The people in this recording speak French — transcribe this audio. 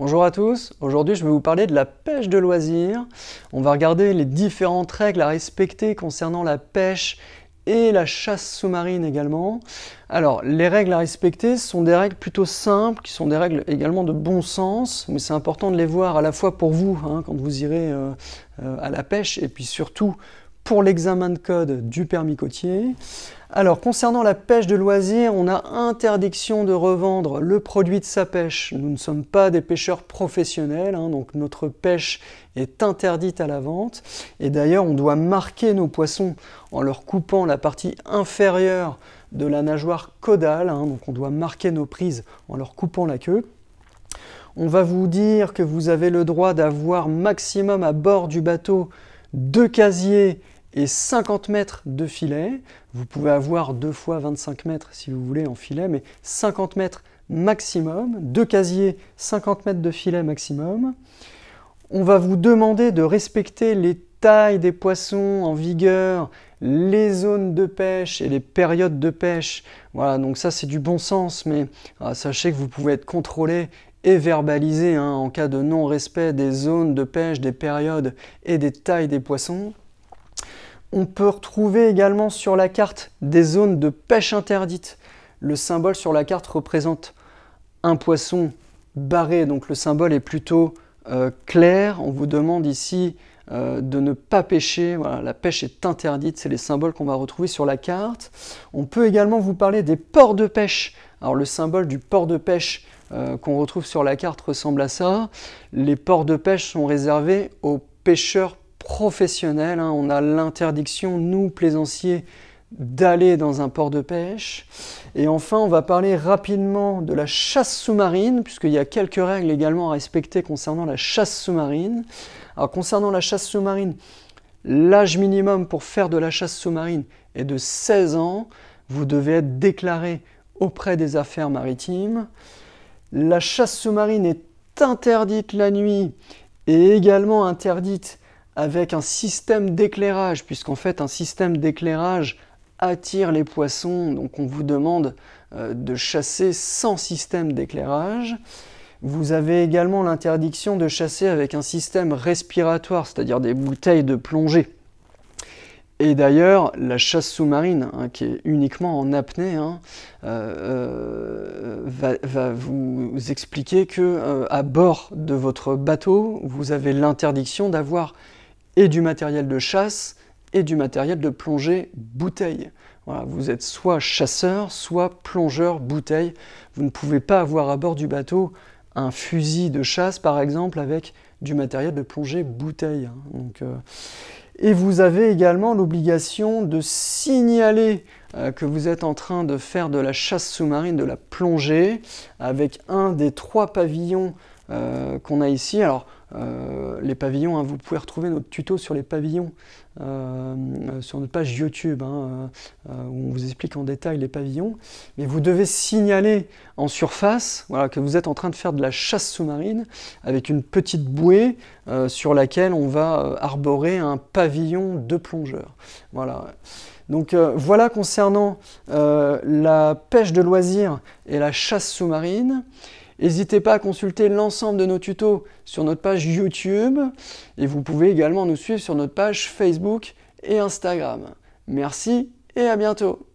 Bonjour à tous, aujourd'hui je vais vous parler de la pêche de loisir. On va regarder les différentes règles à respecter concernant la pêche et la chasse sous-marine également. Alors les règles à respecter sont des règles plutôt simples, qui sont des règles également de bon sens, mais c'est important de les voir à la fois pour vous, quand vous irez à la pêche, et puis surtout pour l'examen de code du permis côtier. Alors, concernant la pêche de loisir, on a interdiction de revendre le produit de sa pêche. Nous ne sommes pas des pêcheurs professionnels, donc notre pêche est interdite à la vente. Et d'ailleurs, on doit marquer nos poissons en leur coupant la partie inférieure de la nageoire caudale. Donc on doit marquer nos prises en leur coupant la queue. On va vous dire que vous avez le droit d'avoir maximum à bord du bateau 2 casiers et 50 mètres de filet. Vous pouvez avoir 2 fois 25 mètres si vous voulez en filet, mais 50 mètres maximum, 2 casiers, 50 mètres de filet maximum. On va vous demander de respecter les tailles des poissons en vigueur, les zones de pêche et les périodes de pêche. Voilà, donc ça c'est du bon sens, mais sachez que vous pouvez être contrôlé et verbalisé en cas de non-respect des zones de pêche, des périodes et des tailles des poissons. On peut retrouver également sur la carte des zones de pêche interdites. Le symbole sur la carte représente un poisson barré, donc le symbole est plutôt clair. On vous demande ici de ne pas pêcher. Voilà, la pêche est interdite, c'est les symboles qu'on va retrouver sur la carte. On peut également vous parler des ports de pêche. Alors le symbole du port de pêche qu'on retrouve sur la carte ressemble à ça. Les ports de pêche sont réservés aux pêcheurs professionnels. On a l'interdiction, nous plaisanciers, d'aller dans un port de pêche. Et enfin, on va parler rapidement de la chasse sous-marine, puisqu'il y a quelques règles également à respecter concernant la chasse sous-marine. Alors concernant la chasse sous-marine, l'âge minimum pour faire de la chasse sous-marine est de 16 ans. Vous devez être déclaré auprès des affaires maritimes. La chasse sous-marine est interdite la nuit et également interdite avec un système d'éclairage, puisqu'en fait un système d'éclairage attire les poissons, donc on vous demande de chasser sans système d'éclairage. Vous avez également l'interdiction de chasser avec un système respiratoire, c'est-à-dire des bouteilles de plongée. Et d'ailleurs, la chasse sous-marine, qui est uniquement en apnée, va vous expliquer que à bord de votre bateau, vous avez l'interdiction d'avoir et du matériel de chasse et du matériel de plongée bouteille. Voilà, vous êtes soit chasseur, soit plongeur bouteille. Vous ne pouvez pas avoir à bord du bateau un fusil de chasse, par exemple, avec du matériel de plongée bouteille. Et vous avez également l'obligation de signaler que vous êtes en train de faire de la chasse sous-marine, de la plongée, avec un des 3 pavillons qu'on a ici. Alors, les pavillons, vous pouvez retrouver notre tuto sur les pavillons sur notre page YouTube, où on vous explique en détail les pavillons. Mais vous devez signaler en surface que vous êtes en train de faire de la chasse sous-marine avec une petite bouée sur laquelle on va arborer un pavillon de plongeurs. Voilà. Donc voilà concernant la pêche de loisir et la chasse sous-marine. N'hésitez pas à consulter l'ensemble de nos tutos sur notre page YouTube et vous pouvez également nous suivre sur notre page Facebook et Instagram. Merci et à bientôt.